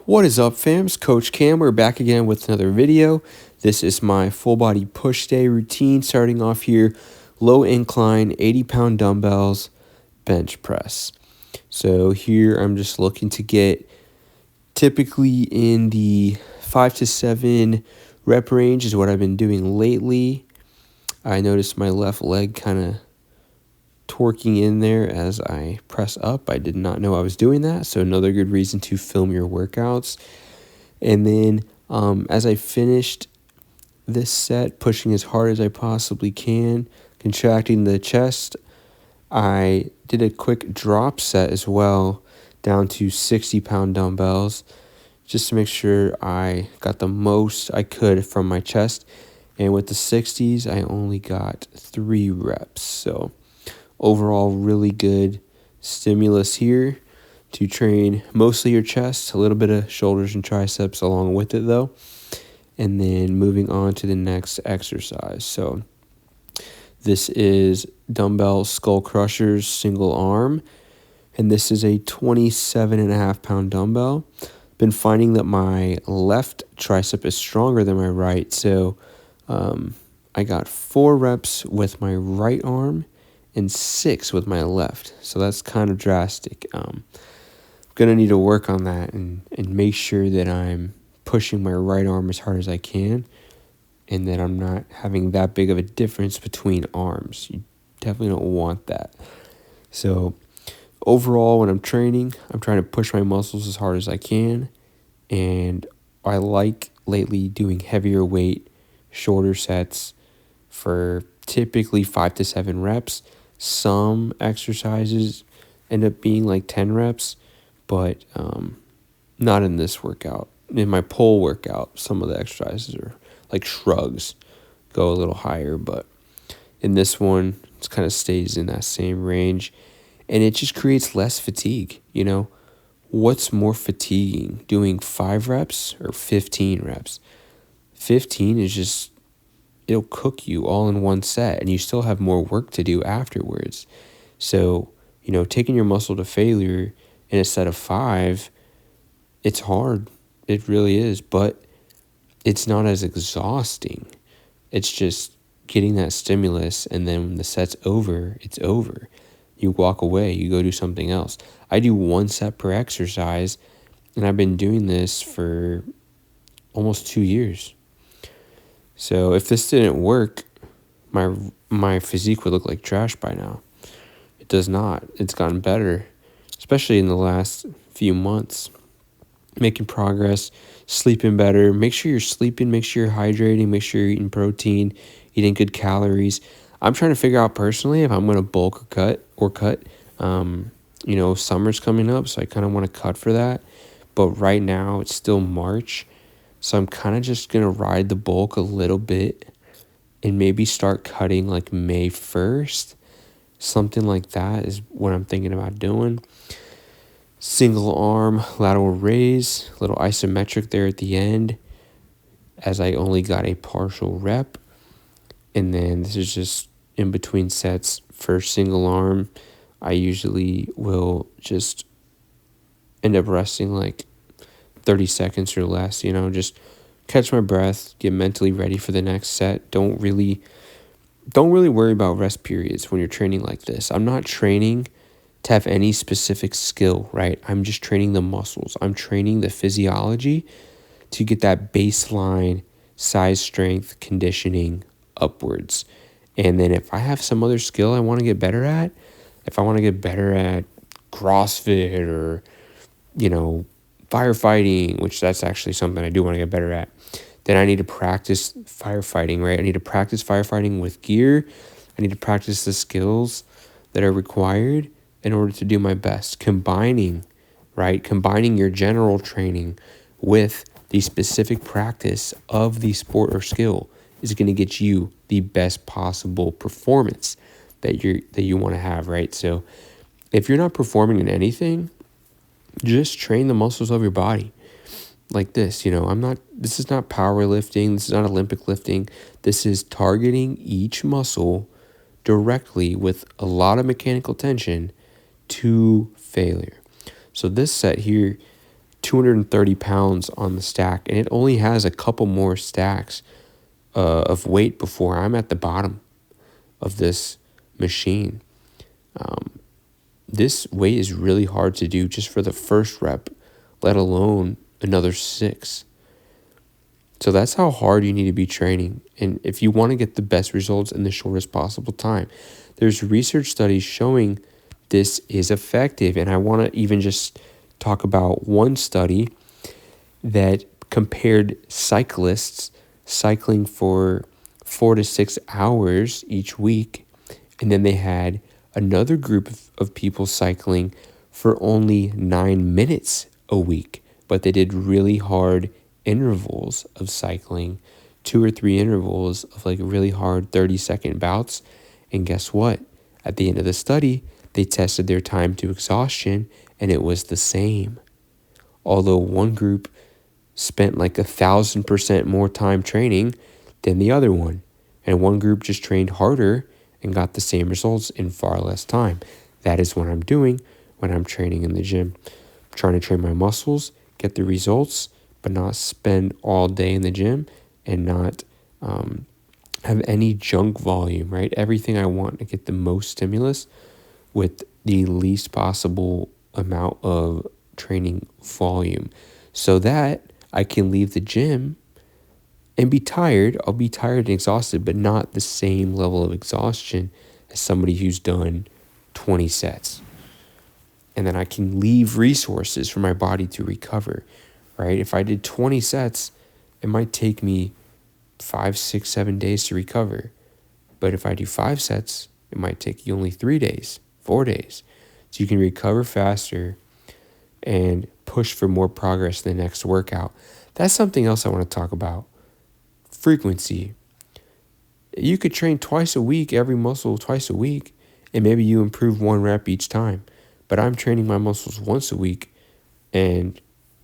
What is up, fams? Coach Cam. We're back again with another video. This is my full body push day routine, starting off here, low incline, 80-pound dumbbells, bench press. So here I'm just looking to get typically in the 5 to 7 rep range is what I've been doing lately. I noticed my left leg kind of torquing in there as I press up. I did not know I was doing that, so another good reason to film your workouts. And then as I finished this set, pushing as hard as I possibly can, contracting the chest, I did a quick drop set as well, down to 60-pound dumbbells, just to make sure I got the most I could from my chest. And with the 60s, I only got 3 reps. So overall, really good stimulus here to train mostly your chest, a little bit of shoulders and triceps along with it though. And then moving on to the next exercise. So this is dumbbell skull crushers single arm, and this is a 27.5-pound dumbbell. Been finding that my left tricep is stronger than my right, so I got 4 reps with my right arm and 6 with my left. So that's kind of drastic. Gonna need to work on that and make sure that I'm pushing my right arm as hard as I can and that I'm not having that big of a difference between arms. You definitely don't want that. So overall, when I'm training, I'm trying to push my muscles as hard as I can, and I like lately doing heavier weight, shorter sets for typically 5 to 7 reps. Some exercises end up being like 10 reps, but not in this workout. In my pull workout, some of the exercises are like shrugs, go a little higher, but in this one, it kind of stays in that same range, and it just creates less fatigue. You know, what's more fatiguing, doing 5 reps or 15 reps? 15 is just, it'll cook you all in one set, and you still have more work to do afterwards. So, you know, taking your muscle to failure in a set of 5, it's hard. It really is, but it's not as exhausting. It's just getting that stimulus, and then when the set's over, it's over. You walk away, you go do something else. I do 1 set per exercise, and I've been doing this for almost 2 years. So if this didn't work, my physique would look like trash by now. It does not. It's gotten better, especially in the last few months. Making progress, sleeping better. Make sure you're sleeping, make sure you're hydrating, make sure you're eating protein, eating good calories. I'm trying to figure out personally if I'm going to bulk or cut. You know, summer's coming up, so I kind of want to cut for that. But right now, it's still March, so I'm kind of just going to ride the bulk a little bit and maybe start cutting like May 1st. Something like that is what I'm thinking about doing. Single arm lateral raise, a little isometric there at the end, as I only got a partial rep. And then this is just in between sets for single arm. I usually will just end up resting like 30 seconds or less, you know, just catch my breath, get mentally ready for the next set. Don't really worry about rest periods when you're training like this. I'm not training to have any specific skill, right? I'm just training the muscles. I'm training the physiology to get that baseline size, strength, conditioning upwards. And then if I have some other skill I want to get better at, if I want to get better at CrossFit or, you know, firefighting, which that's actually something I do want to get better at, then I need to practice firefighting, right? I need to practice firefighting with gear. I need to practice the skills that are required in order to do my best. Combining your general training with the specific practice of the sport or skill is going to get you the best possible performance that you want to have, right? So if you're not performing in anything, just train the muscles of your body like this. You know, this is not powerlifting. This is not Olympic lifting. This is targeting each muscle directly with a lot of mechanical tension to failure. So this set here, 230 pounds on the stack, and it only has a couple more stacks of weight before I'm at the bottom of this machine. This weight is really hard to do just for the first rep, let alone another 6. So that's how hard you need to be training. And if you want to get the best results in the shortest possible time, there's research studies showing this is effective. And I want to even just talk about one study that compared cyclists cycling for 4 to 6 hours each week, and then they had another group of people cycling for only 9 minutes a week, but they did really hard intervals of cycling, 2 or 3 intervals of like really hard 30-second bouts. And guess what? At the end of the study, they tested their time to exhaustion, and it was the same. Although one group spent like 1,000% more time training than the other one, and one group just trained harder and got the same results in far less time. That is what I'm doing when I'm training in the gym. I'm trying to train my muscles, get the results, but not spend all day in the gym and not have any junk volume, right? Everything I want to get the most stimulus with the least possible amount of training volume, so that I can leave the gym and be tired. I'll be tired and exhausted, but not the same level of exhaustion as somebody who's done 20 sets. And then I can leave resources for my body to recover, right? If I did 20 sets, it might take me 5, 6, 7 days to recover. But if I do 5 sets, it might take you only 3 days, 4 days. So you can recover faster and push for more progress in the next workout. That's something else I want to talk about. Frequency. You could train twice a week, every muscle twice a week, and maybe you improve 1 rep each time. But I'm training my muscles once a week and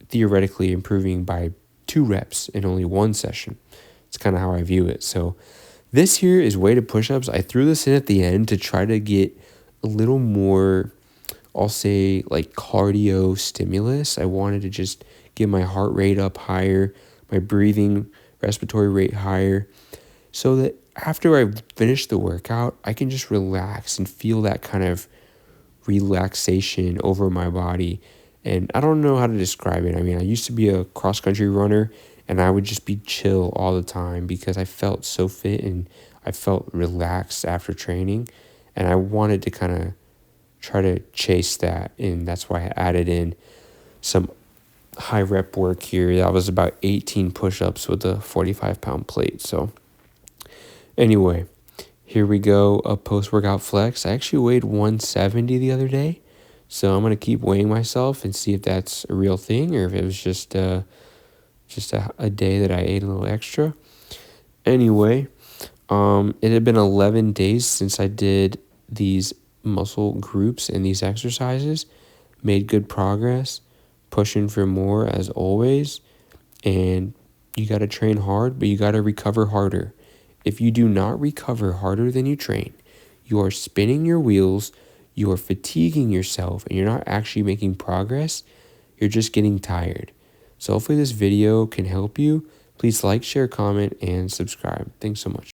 theoretically improving by 2 reps in only 1 session. It's kind of how I view it. So this here is weighted push-ups. I threw this in at the end to try to get a little more, I'll say, like cardio stimulus. I wanted to just get my heart rate up higher, my breathing, respiratory rate higher, so that after I finish the workout, I can just relax and feel that kind of relaxation over my body. And I don't know how to describe it. I mean, I used to be a cross-country runner, and I would just be chill all the time because I felt so fit and I felt relaxed after training. And I wanted to kind of try to chase that, and that's why I added in some high rep work here. That was about 18 push-ups with a 45-pound plate. So anyway, here we go, a post-workout flex. I actually weighed 170 the other day, so I'm going to keep weighing myself and see if that's a real thing or if it was just a day that I ate a little extra. Anyway, it had been 11 days since I did these muscle groups and these exercises. Made good progress, pushing for more as always. And you got to train hard, but you got to recover harder. If you do not recover harder than you train, you are spinning your wheels, you are fatiguing yourself, and you're not actually making progress. You're just getting tired. So hopefully this video can help you. Please like, share, comment, and subscribe. Thanks so much.